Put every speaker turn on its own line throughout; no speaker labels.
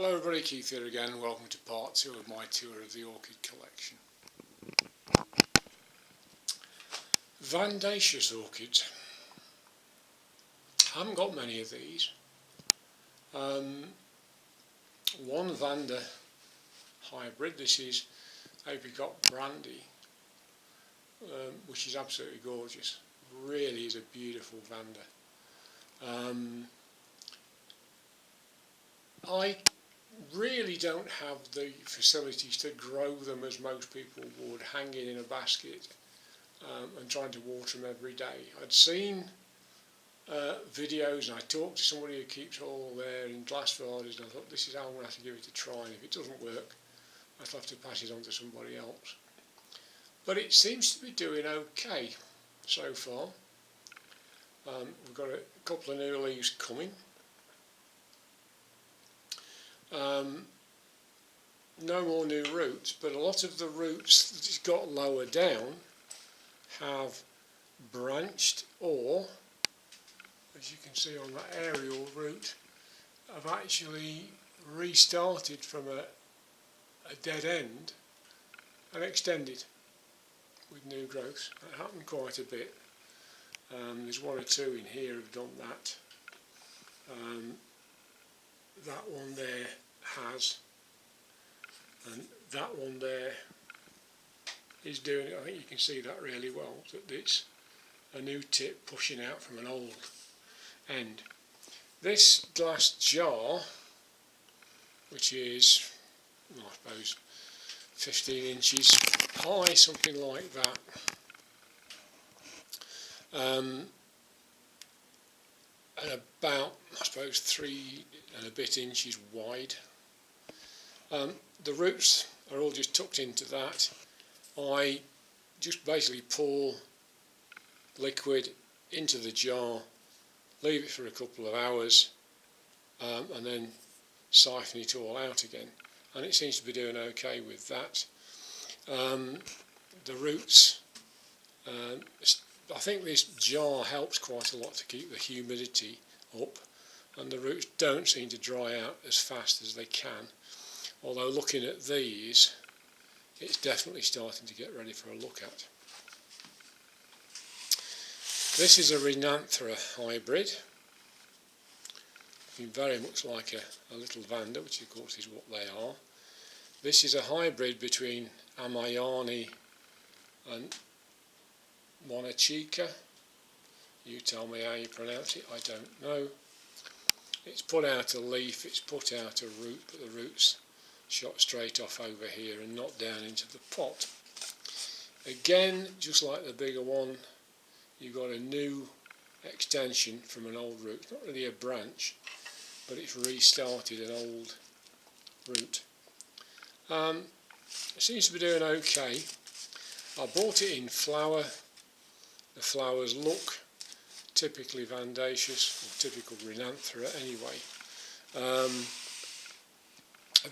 Hello everybody, Keith here again and welcome to part 2 of my tour of the orchid collection. Vandaceous orchids. I haven't got many of these. One Vanda hybrid, this is apricot brandy, which is absolutely gorgeous. Really is a beautiful Vanda. I really don't have the facilities to grow them as most people would, hanging in a basket and trying to water them every day. I'd seen videos and I talked to somebody who keeps all there in glass vases, and I thought, this is how I'm going to have to give it a try, and if it doesn't work I'll have to pass it on to somebody else. But it seems to be doing okay so far. We've got a couple of new leaves coming. No more new roots, but a lot of the roots that it's got lower down have branched, or, as you can see on that aerial root, have actually restarted from a dead end and extended with new growth. That happened quite a bit. There's one or two in here who've done that. That one there has, and that one there is doing it. I think you can see that really well, that it's a new tip pushing out from an old end. This glass jar, which is, well, I suppose 15 inches high, something like that, and about, I suppose, 3 and a bit inches wide. The roots are all just tucked into that. I just basically pour liquid into the jar, leave it for a couple of hours, and then siphon it all out again, and it seems to be doing okay with that. The roots, I think this jar helps quite a lot to keep the humidity up, and the roots don't seem to dry out as fast as they can, although looking at these it's definitely starting to get ready for a look at. This is a Rhinanthera hybrid, looking very much like a little Vanda, which of course is what they are. This is a hybrid between Amayani and Monachica. You tell me how you pronounce it, I don't know. It's put out a leaf, it's put out a root, but the root's shot straight off over here and not down into the pot. Again, just like the bigger one, you've got a new extension from an old root. It's not really a branch, but it's restarted an old root. It seems to be doing okay. I bought it in flower. The flowers look typically vandaceous, or typical Rhinanthera anyway.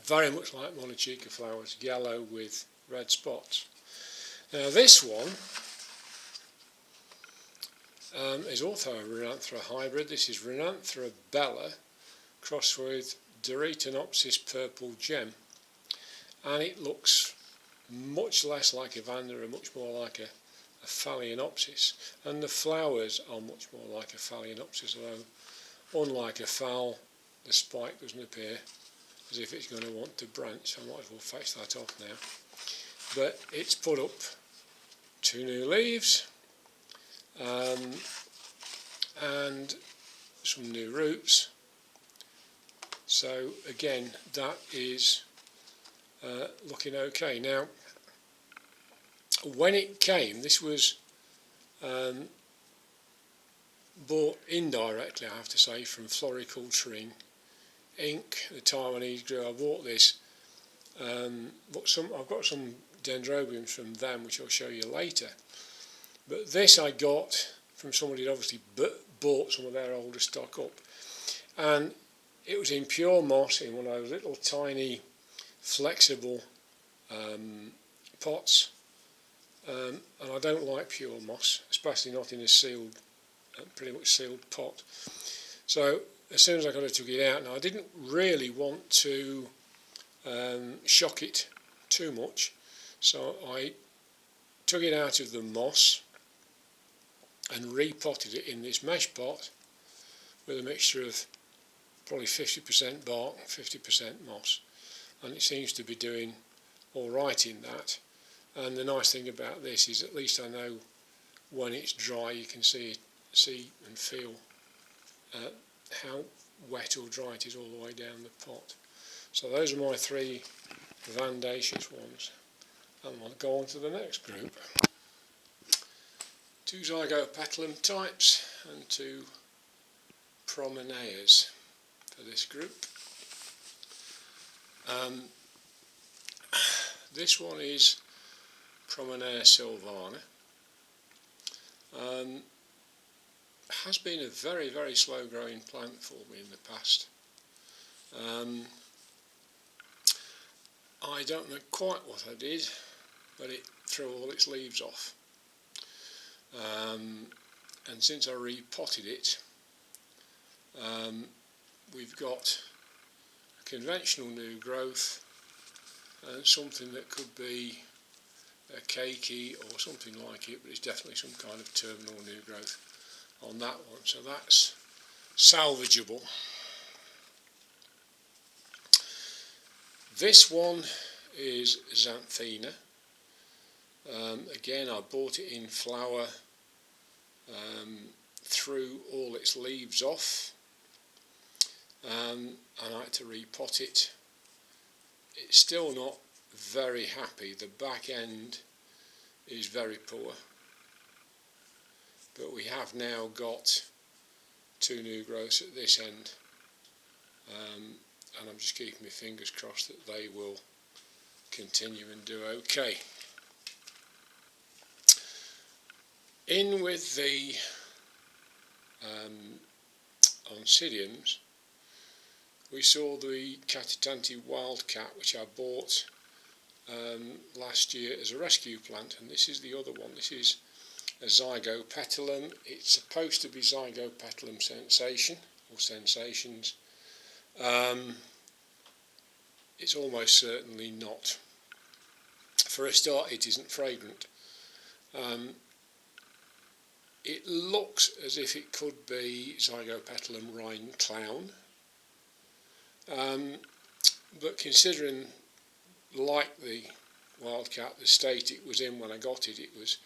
Very much like Monachica flowers, yellow with red spots. Now this one is also a Rhinanthera hybrid. This is Rhinanthera bella crossed with Phalaenopsis purple gem, and it looks much less like a Vanda and much more like a Phalaenopsis, and the flowers are much more like a Phalaenopsis, although unlike a phal, the spike doesn't appear as if it's going to want to branch. I might as well fetch that off now. But it's put up 2 new leaves and some new roots. So again, that is looking okay. Now, when it came, this was bought indirectly, I have to say, from Floriculturing Inc., the Taiwanese grower. I bought this, I've got some dendrobiums from them which I'll show you later, but this I got from somebody who obviously bought some of their older stock up, and it was in pure moss in one of those little tiny flexible pots, and I don't like pure moss, especially not in a sealed, pretty much sealed pot. So as soon as I took it out, now I didn't really want to shock it too much, so I took it out of the moss and repotted it in this mesh pot with a mixture of probably 50% bark, 50% moss, and it seems to be doing alright in that. And the nice thing about this is at least I know when it's dry you can see and feel how wet or dry it is all the way down the pot. So those are my 3 vandaceous ones, and I'll go on to the next group. 2 Zygopetalum types and 2 Promeneaeas for this group. This one is Promeneaeas sylvana. Has been a very, very slow growing plant for me in the past. I don't know quite what I did, but it threw all its leaves off. And since I repotted it, we've got a conventional new growth and something that could be a cakey or something like it, but it's definitely some kind of terminal new growth on that one, so that's salvageable. This one is Xanthina. Again, I bought it in flower, threw all its leaves off, and I had to repot it. It's still not very happy. The back end is very poor, but we have now got 2 new growths at this end, and I'm just keeping my fingers crossed that they will continue and do okay. In with the oncidiums, we saw the Catitanti wildcat, which I bought last year as a rescue plant, and this is the other one. This is a Zygopetalum. It's supposed to be Zygopetalum sensation or sensations. It's almost certainly not. For a start, it isn't fragrant. It looks as if it could be Zygopetalum rhine clown, but considering, like the wildcat, the state it was in when I got it, it was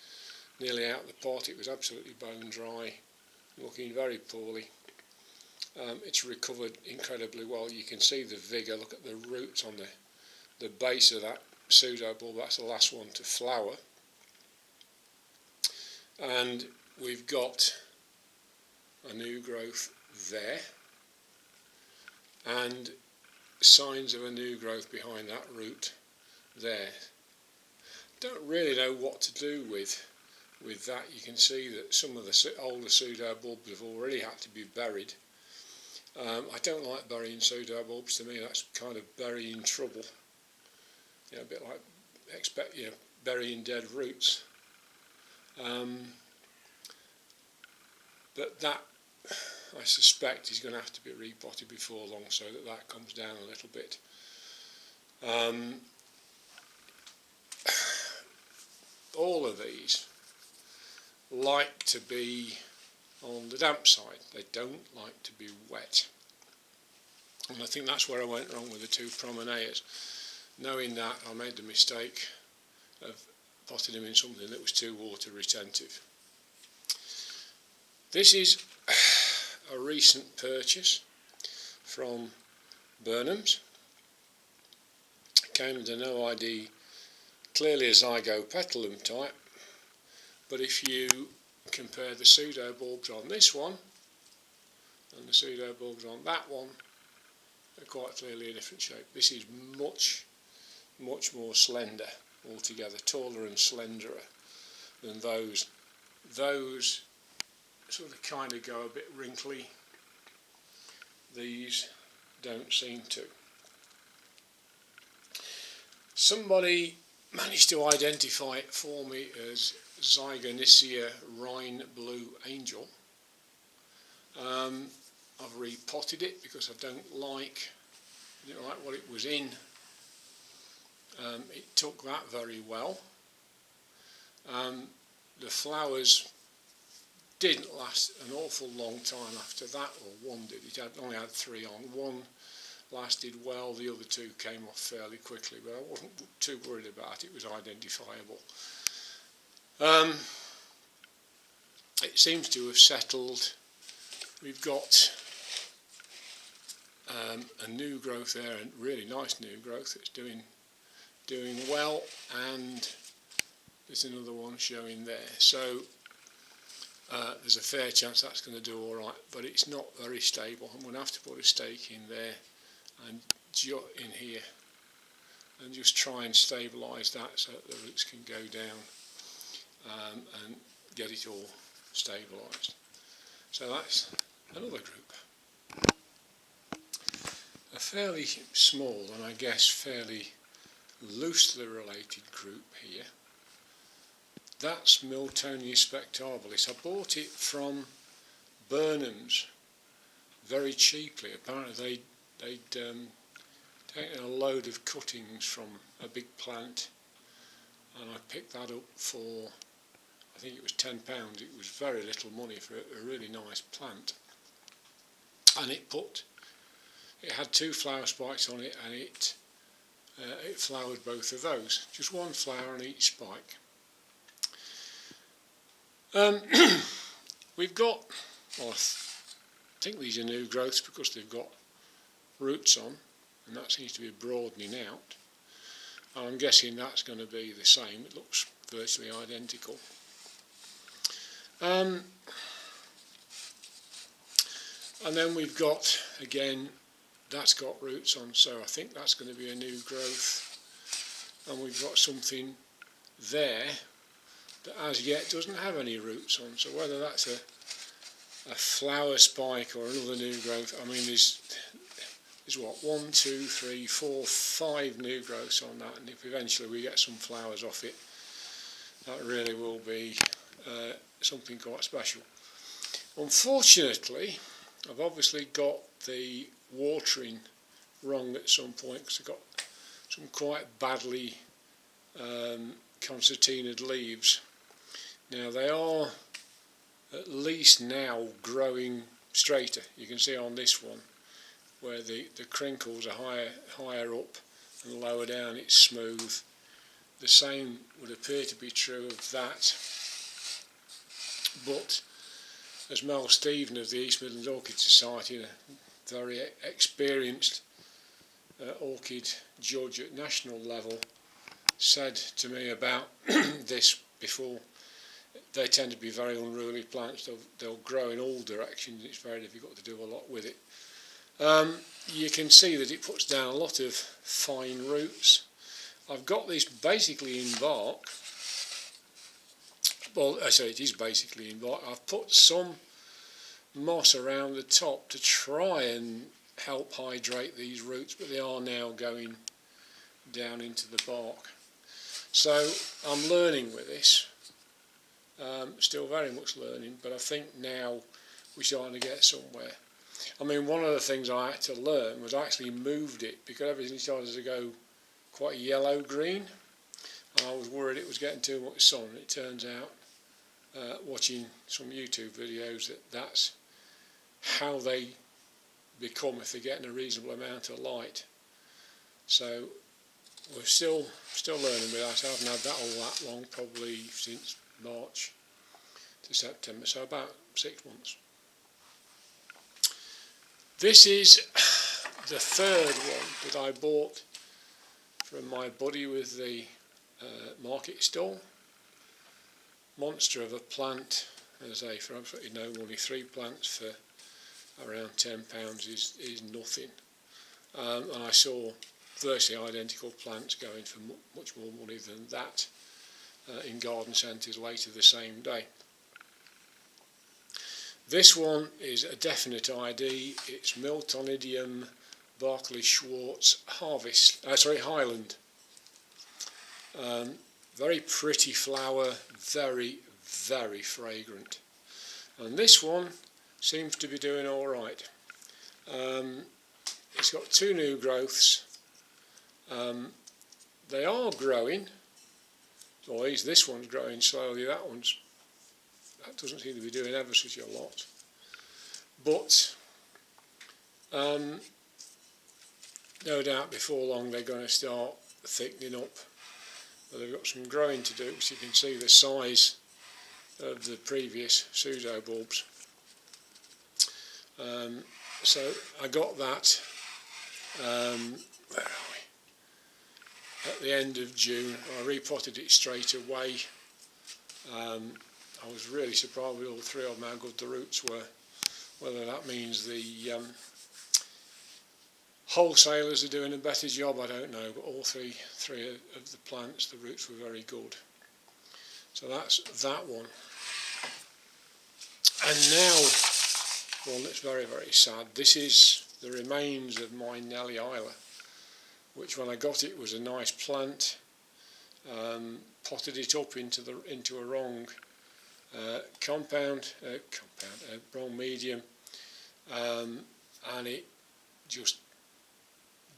nearly out of the pot, it was absolutely bone dry, looking very poorly. It's recovered incredibly well. You can see the vigour. Look at the roots on the base of that pseudobulb. That's the last one to flower. And we've got a new growth there, and signs of a new growth behind that root there. Don't really know what to do with that. You can see that some of the older pseudobulbs have already had to be buried. I don't like burying pseudobulbs. To me, that's kind of burying trouble. A bit like burying dead roots. But that, I suspect, is going to have to be repotted before long, so that comes down a little bit. All of these like to be on the damp side. They don't like to be wet. And I think that's where I went wrong with the 2 Promeneaeas. Knowing that, I made the mistake of potting them in something that was too water retentive. This is a recent purchase from Burnham's. Came under no ID, clearly a Zygopetalum type, but if you compare the pseudobulbs on this one and the pseudobulbs on that one, they're quite clearly a different shape. This is much more slender altogether, taller and slenderer than those. Those sort of kind of go a bit wrinkly. These don't seem to. Somebody managed to identify it for me as Zygonisia Rhine Blue Angel. I've repotted it because I didn't like what it was in. It took that very well. The flowers didn't last an awful long time after that, or one did. It only had 3 on. One lasted well, the other 2 came off fairly quickly, but I wasn't too worried about it. It was identifiable. It seems to have settled. We've got a new growth there, a really nice new growth that's doing well, and there's another one showing there. So there's a fair chance that's going to do all right, but it's not very stable. I'm going to have to put a stake in there and in here and just try and stabilise that so that the roots can go down and get it all stabilised. So that's another group. A fairly small and I guess fairly loosely related group here. That's Miltonia spectabilis. I bought it from Burnham's very cheaply. Apparently they'd taken a load of cuttings from a big plant, and I picked that up for, I think it was £10. It was very little money for a really nice plant. And it had 2 flower spikes on it, and it flowered both of those. Just 1 flower on each spike. We've got, well, I think these are new growths because they've got roots on, and that seems to be broadening out. And I'm guessing that's going to be the same. It looks virtually identical. And then we've got, again, that's got roots on, so I think that's going to be a new growth. And we've got something there that as yet doesn't have any roots on, so whether that's a flower spike or another new growth, I mean there's what, 1, 2, 3, 4, 5 new growths on that, and if eventually we get some flowers off it, that really will be something quite special. Unfortunately, I've obviously got the watering wrong at some point because I've got some quite badly concertinaed leaves. Now they are at least now growing straighter. You can see on this one where the crinkles are higher up and lower down it's smooth. The same would appear to be true of that, but as Mel Stephen of the East Midlands Orchid Society, a very experienced orchid judge at national level, said to me about this before, they tend to be very unruly plants. They'll grow in all directions. It's very difficult to do a lot with it. You can see that it puts down a lot of fine roots. I've got this basically in bark. Well, I say it is basically in bark. I've put some moss around the top to try and help hydrate these roots, but they are now going down into the bark. So I'm learning with this. Still very much learning, but I think now we're starting to get somewhere. I mean, one of the things I had to learn was I actually moved it because everything started to go quite yellow-green, and I was worried it was getting too much sun. It turns out, watching some YouTube videos, that's how they become if they're getting a reasonable amount of light. So we're still learning with that. I haven't had that all that long, probably since March to September, so about 6 months. This is the third one that I bought from my buddy with the market stall. Monster of a plant, as I say, for absolutely no money. 3 plants for around £10 is nothing. And I saw virtually identical plants going for much more money than that in garden centres later the same day. This one is a definite ID. It's Miltonia Barclay Schwartz Highland. Very pretty flower, very, very fragrant. And this one seems to be doing all right. It's got 2 new growths. They are growing, or at least this one's growing slowly, that doesn't seem to be doing ever such a lot. But no doubt before long they're going to start thickening up. But they've got some growing to do, because you can see the size of the previous pseudobulbs. So I got that, where are we? At the end of June. I repotted it straight away. I was really surprised with all 3 of them how good the roots were. Whether that means the wholesalers are doing a better job, I don't know, but all three of the plants, the roots were very good. So that's that one. And now, one that's very, very sad. This is the remains of my Nellie Isla, which when I got it was a nice plant. Potted it up into a wrong wrong medium, and it just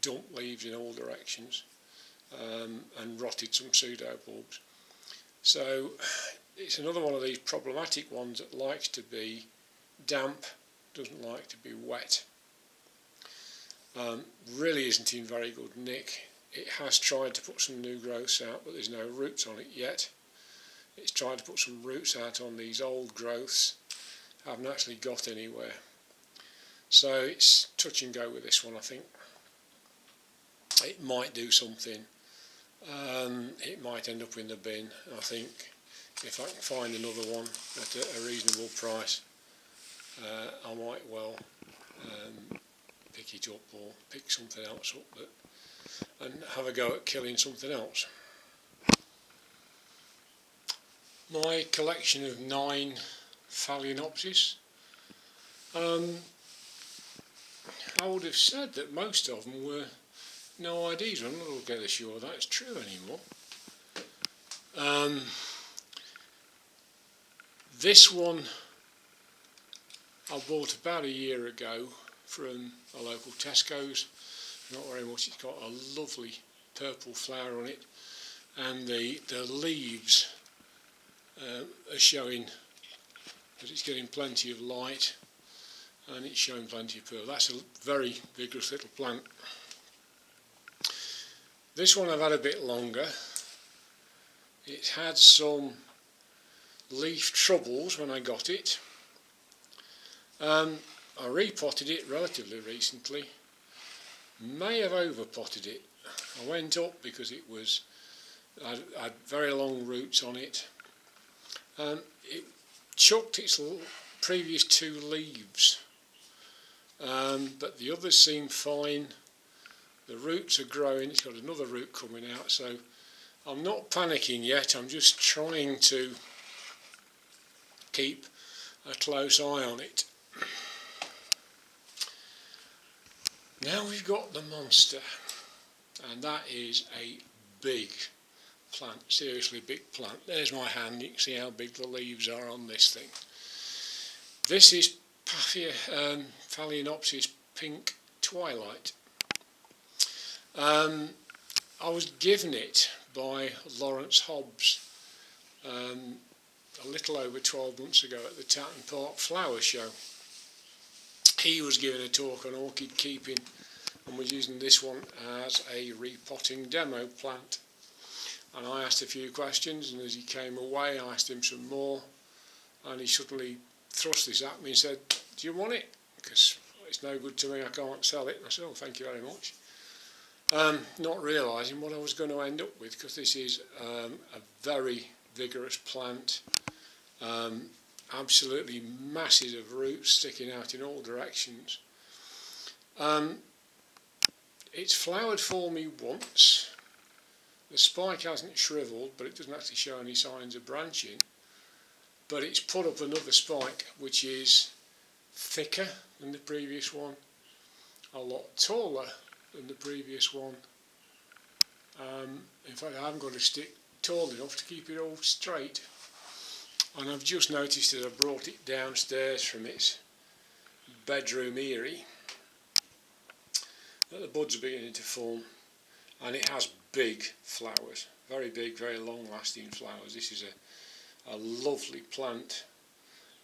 dumped leaves in all directions, and rotted some pseudobulbs. So it's another one of these problematic ones that likes to be damp, doesn't like to be wet. Really isn't in very good nick. It has tried to put some new growths out, but there's no roots on it yet. It's tried to put some roots out on these old growths, haven't actually got anywhere. So it's touch and go with this one, I think. It might do something. It might end up in the bin. I think if I can find another one at a reasonable price, I might well pick it up or pick something else up and have a go at killing something else. My collection of 9 Phalaenopsis. I would have said that most of them were no IDs. I'm not altogether sure that's true anymore. This one I bought about a year ago from a local Tesco's. Not very much. It's got a lovely purple flower on it, and the leaves are showing that it's getting plenty of light, and it's showing plenty of purple. That's a very vigorous little plant. This one I've had a bit longer. It had some leaf troubles when I got it. I repotted it relatively recently. May have overpotted it. I went up because it had very long roots on it. It chucked its previous 2 leaves, but the others seem fine. The roots are growing. It's got another root coming out, so I'm not panicking yet. I'm just trying to keep a close eye on it. Now we've got the monster, and that is a big plant, seriously big plant. There's my hand, you can see how big the leaves are on this thing. This is Phalaenopsis Pink Twilight. I was given it by Lawrence Hobbs a little over 12 months ago at the Tatton Park Flower Show. He was giving a talk on orchid keeping and was using this one as a repotting demo plant. And I asked a few questions, and as he came away I asked him some more, and he suddenly thrust this at me and said, "Do you want it? Because it's no good to me, I can't sell it." And I said, "Oh, thank you very much." Not realising what I was going to end up with, because this is a very vigorous plant, absolutely masses of roots sticking out in all directions. It's flowered for me once. The spike hasn't shriveled, but it doesn't actually show any signs of branching. But it's put up another spike which is thicker than the previous one, a lot taller than the previous one. In fact, I haven't got a stick tall enough to keep it all straight. And I've just noticed that I brought it downstairs from its bedroom eyrie, that the buds are beginning to form, and it has big flowers, very big, very long lasting flowers. This is a lovely plant,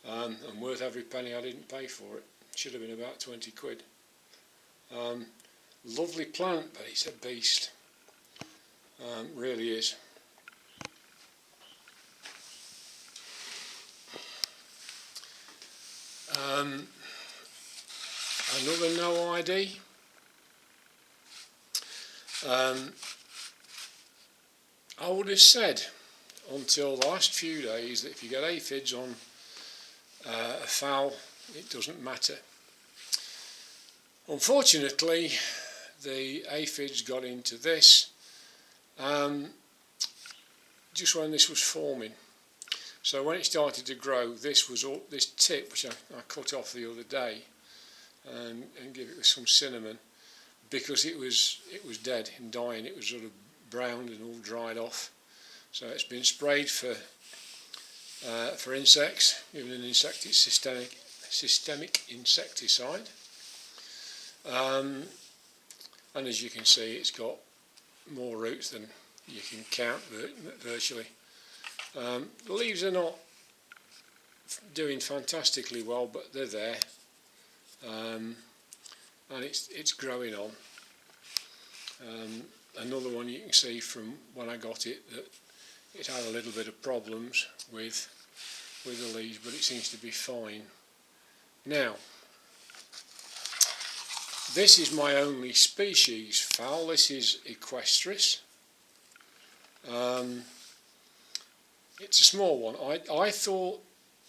and worth every penny I didn't pay for it. Should have been about 20 quid. Lovely plant, but it's a beast, really is. Another no ID. I would have said until the last few days that if you get aphids on a fowl, it doesn't matter. Unfortunately, the aphids got into this just when this was forming. So when it started to grow, this tip, which I cut off the other day and give it with some cinnamon, because it was dead and dying. It was sort of browned and all dried off. So it's been sprayed for insects, given an systemic insecticide. And as you can see, it's got more roots than you can count virtually. The leaves are not doing fantastically well, but they're there, and it's growing on. Another one you can see from when I got it, that it had a little bit of problems with the leaves, but it seems to be fine now. This is my only species fowl. This is Equestris. It's a small one. I thought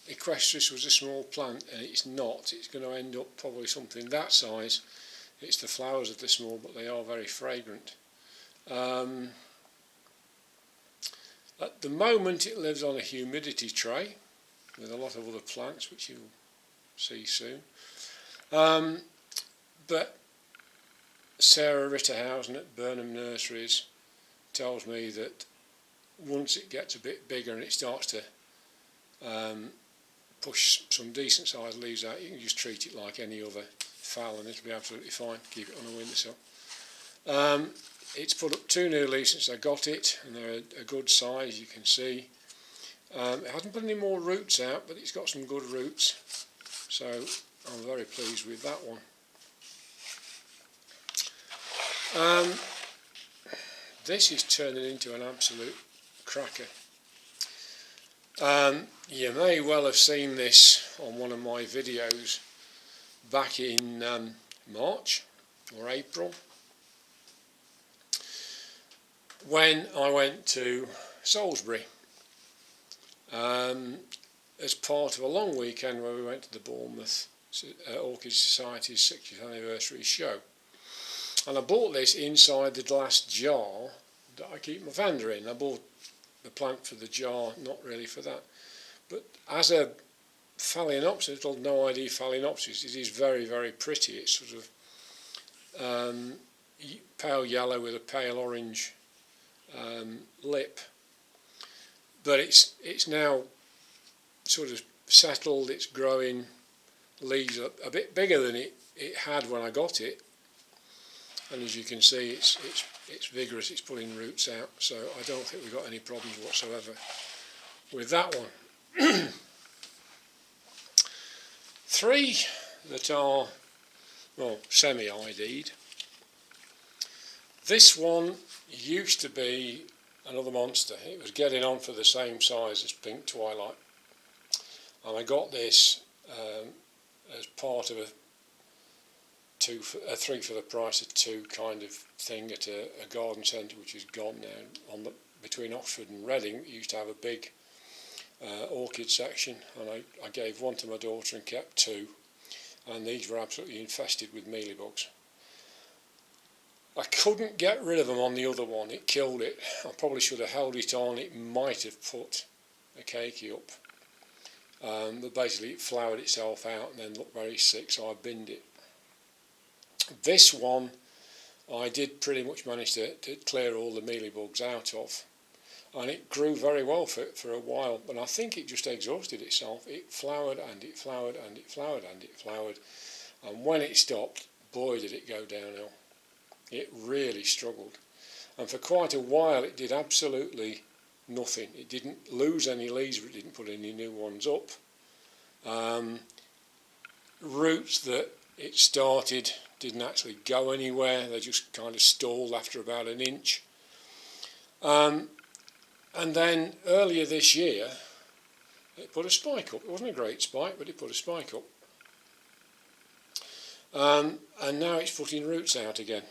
Equestris was a small plant, and it's not. It's going to end up probably something that size. It's the flowers that are small, but they are very fragrant. At the moment it lives on a humidity tray with a lot of other plants, which you'll see soon. But Sarah Ritterhausen at Burnham Nurseries tells me that once it gets a bit bigger and it starts to push some decent sized leaves out, you can just treat it like any other fowl and it'll be absolutely fine. Keep it on a windowsill. It's put up 2 new leaves since I got it, and they're a good size, you can see. It hasn't put any more roots out, but it's got some good roots, so I'm very pleased with that one. This is turning into an absolute cracker. You may well have seen this on one of my videos back in March or April, when I went to Salisbury as part of a long weekend where we went to the Bournemouth Orchid Society's 60th anniversary show. And I bought this inside the glass jar that I keep my vanda in. I bought the plant for the jar, not really for that. But as a Phalaenopsis, little no ID Phalaenopsis, it is very, very pretty. It's sort of pale yellow with a pale orange lip. But it's now sort of settled, it's growing, leaves are a bit bigger than it had when I got it. And as you can see, it's vigorous, it's pulling roots out, so I don't think we've got any problems whatsoever with that one. 3 that are, well, semi-ID'd. This one used to be another monster. It was getting on for the same size as Pink Twilight, and I got this as part of a 3 for the price of 2 kind of thing at a garden centre, which is gone now. Between Oxford and Reading, it used to have a big orchid section, and I gave 1 to my daughter and kept 2, and these were absolutely infested with mealybugs. I couldn't get rid of them on the other one, it killed it. I probably should have held it on, it might have put a cakey up, but basically it flowered itself out and then looked very sick, so I binned it. This one I did pretty much manage to clear all the mealybugs out of, and it grew very well for a while, but I think it just exhausted itself. It flowered and it flowered and it flowered and it flowered, and when it stopped, boy did it go downhill. It really struggled, and for quite a while it did absolutely nothing. It didn't lose any leaves, but it didn't put any new ones up. Roots that it started didn't actually go anywhere, they just kind of stalled after about an inch. And then earlier this year it put a spike up. It wasn't a great spike, but it put a spike up. And now it's putting roots out again.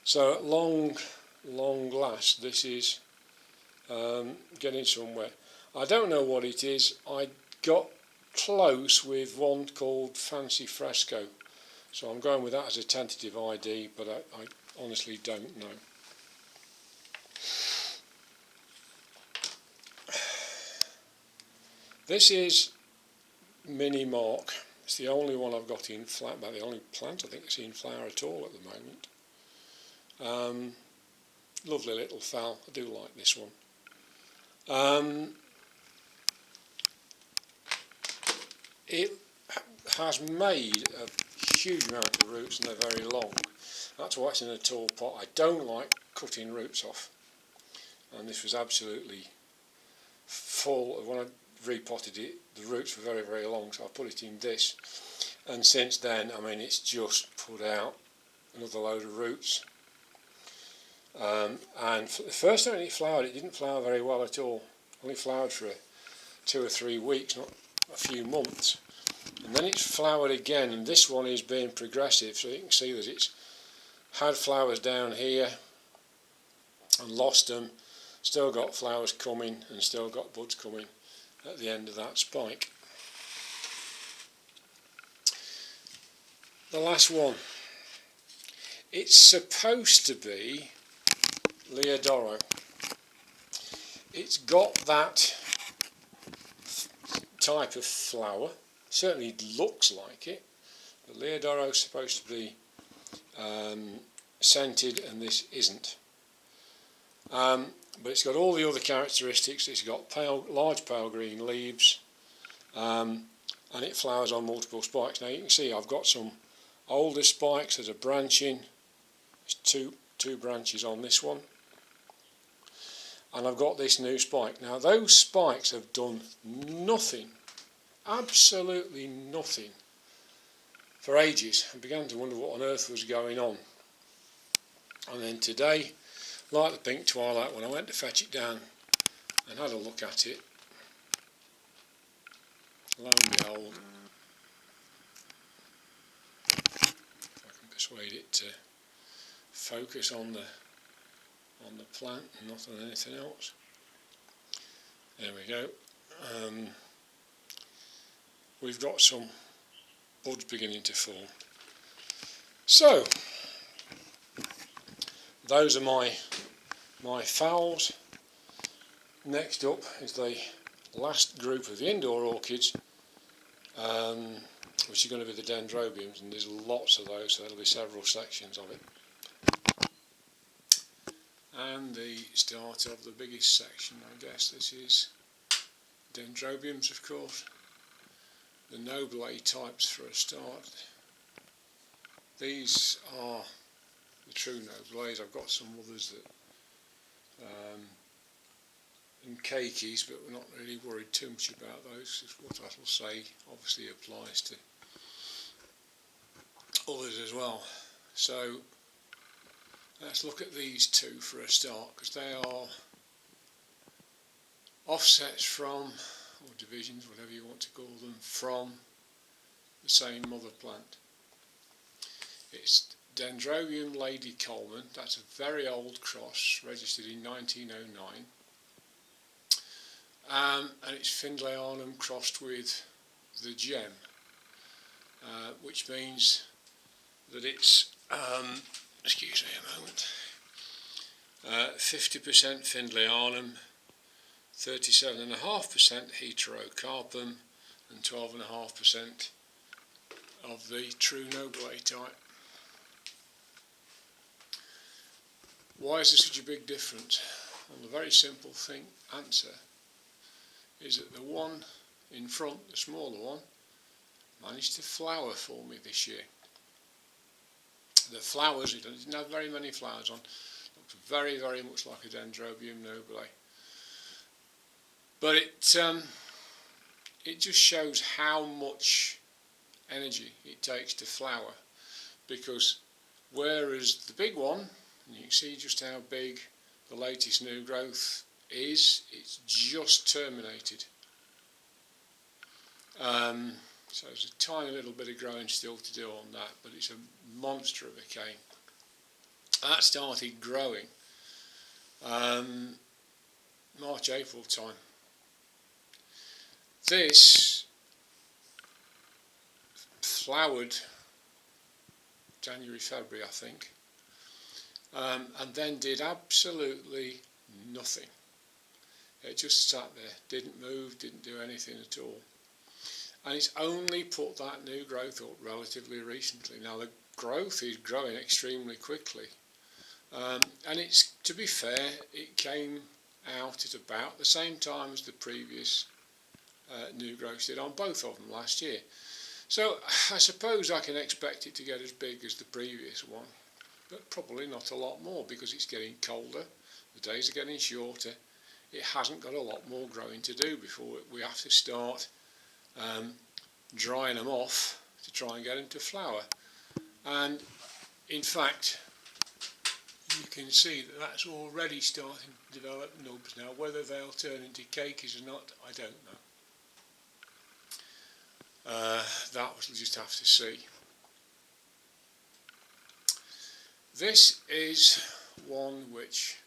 So at long last this is getting somewhere. I don't know what it is. I got close with one called Fancy Fresco, so I'm going with that as a tentative ID, but I honestly don't know. This is Mini Mark. It's the only one I've got in flower, about the only plant I think that's in flower at all at the moment. Lovely little fowl. I do like this one. It has made a huge amount of roots and they're very long. That's why it's in a tall pot. I don't like cutting roots off, and this was absolutely full. When I repotted it, the roots were very, very long, so I put it in this, and since then, I mean, it's just put out another load of roots. And for the first time it flowered, it didn't flower very well at all. Only flowered for 2 or 3 weeks, not a few months. And then it's flowered again, and this one is being progressive, so you can see that it's had flowers down here and lost them, still got flowers coming and still got buds coming at the end of that spike. The last one. It's supposed to be Leodoro. It's got that type of flower, certainly looks like it, but Leodoro is supposed to be scented and this isn't. But it's got all the other characteristics. It's got large pale green leaves, and it flowers on multiple spikes. Now you can see I've got some older spikes. There's a branching. There's two branches on this one, and I've got this new spike. Now those spikes have done nothing, absolutely nothing, for ages. I began to wonder what on earth was going on, and then today, like the pink twilight, when I went to fetch it down and had a look at it, lo and behold, if I can persuade it to focus on the plant and not on anything else. There we go. We've got some buds beginning to form. So those are my fowls. Next up is the last group of the indoor orchids, which are going to be the Dendrobiums, and there's lots of those, so there'll be several sections of it. And the start of the biggest section, I guess. This is Dendrobiums, of course. The nobile types for a start. These are the true nobiles. I've got some others that and cakeys, but we're not really worried too much about those. What I will say obviously applies to others as well. So let's look at these two for a start, because they are offsets from, or divisions, whatever you want to call them, from the same mother plant. It's Dendrobium Lady Coleman. That's a very old cross, registered in 1909. And it's Phalaenopsis crossed with the gem, which means that it's, excuse me a moment, 50% Phalaenopsis, 37.5% heterocarpum, and 12.5% of the true nobile type. Why is there such a big difference? Well, the very simple answer is that the one in front, the smaller one, managed to flower for me this year. the flowers, it didn't have very many flowers on. Looks very, very much like a Dendrobium nobile. But it just shows how much energy it takes to flower, because whereas the big one, and you can see just how big the latest new growth is, it's just terminated. So there's a tiny little bit of growing still to do on that, but it's a monster of a cane. That started growing March, April time. This flowered January, February, I think, and then did absolutely nothing. It just sat there, didn't move, didn't do anything at all. And it's only put that new growth up relatively recently. Now the growth is growing extremely quickly, and it's, to be fair, it came out at about the same time as the previous new growth did on both of them last year. So I suppose I can expect it to get as big as the previous one, but probably not a lot more, because it's getting colder, the days are getting shorter, it hasn't got a lot more growing to do before we have to start drying them off to try and get them to flower. And in fact, you can see that that's already starting to develop nubs now. Whether they'll turn into cakeys or not, I don't know. That we'll just have to see. This is one which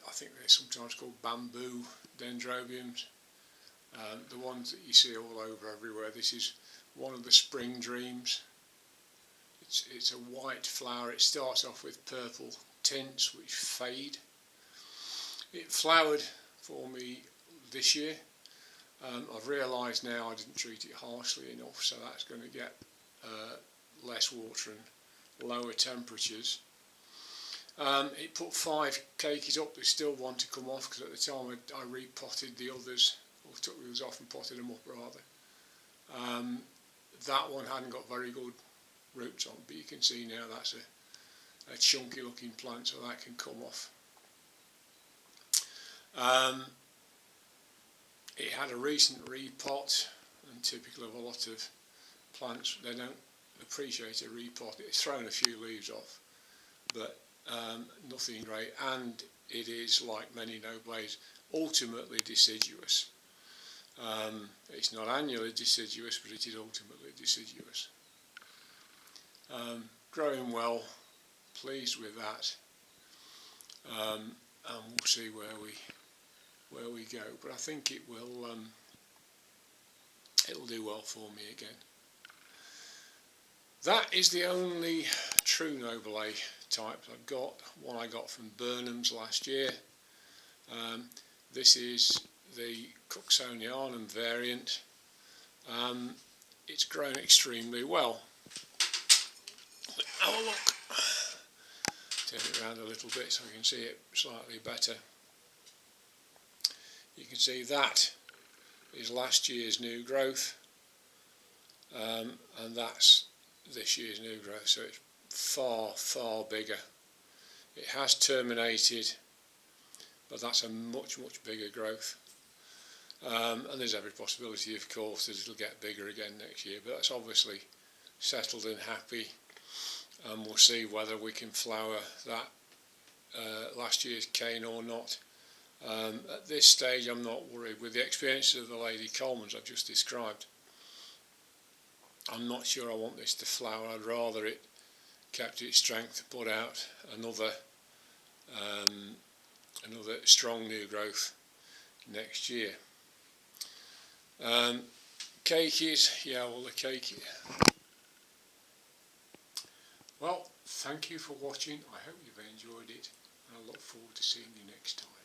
I think they're sometimes called bamboo dendrobiums. The ones that you see all over everywhere. This is one of the spring dreams. It's a white flower. It starts off with purple tints which fade. It flowered for me this year. I've realised now I didn't treat it harshly enough, so that's going to get less water and lower temperatures. It put 5 cakeys up. There's still one to come off, because at the time I repotted the others, or took the others off and potted them up rather. That one hadn't got very good roots on, but you can see now that's a chunky looking plant, so that can come off. It had a recent repot, and typical of a lot of plants, they don't appreciate a repot. It's thrown a few leaves off, but nothing great, and it is, like many nobiles, ultimately deciduous. It's not annually deciduous, but it is ultimately deciduous. Growing well, pleased with that, and we'll see where we go. But I think it will it'll do well for me again. That is the only true nobile type I've got. One I got from Burnham's last year. This is the Cooksonia variant. It's grown extremely well. Have a look. Turn it around a little bit so you can see it slightly better. You can see that is last year's new growth, and that's this year's new growth, so it's far, far bigger. It has terminated, but that's a much, much bigger growth. And there's every possibility, of course, that it'll get bigger again next year, but that's obviously settled and happy, and we'll see whether we can flower that last year's cane or not. At this stage I'm not worried. With the experiences of the Lady Coleman's I've just described, I'm not sure I want this to flower. I'd rather it kept its strength to put out another strong new growth next year. Cakeys, yeah, well, the cake. Well, thank you for watching. I hope you've enjoyed it, and I look forward to seeing you next time.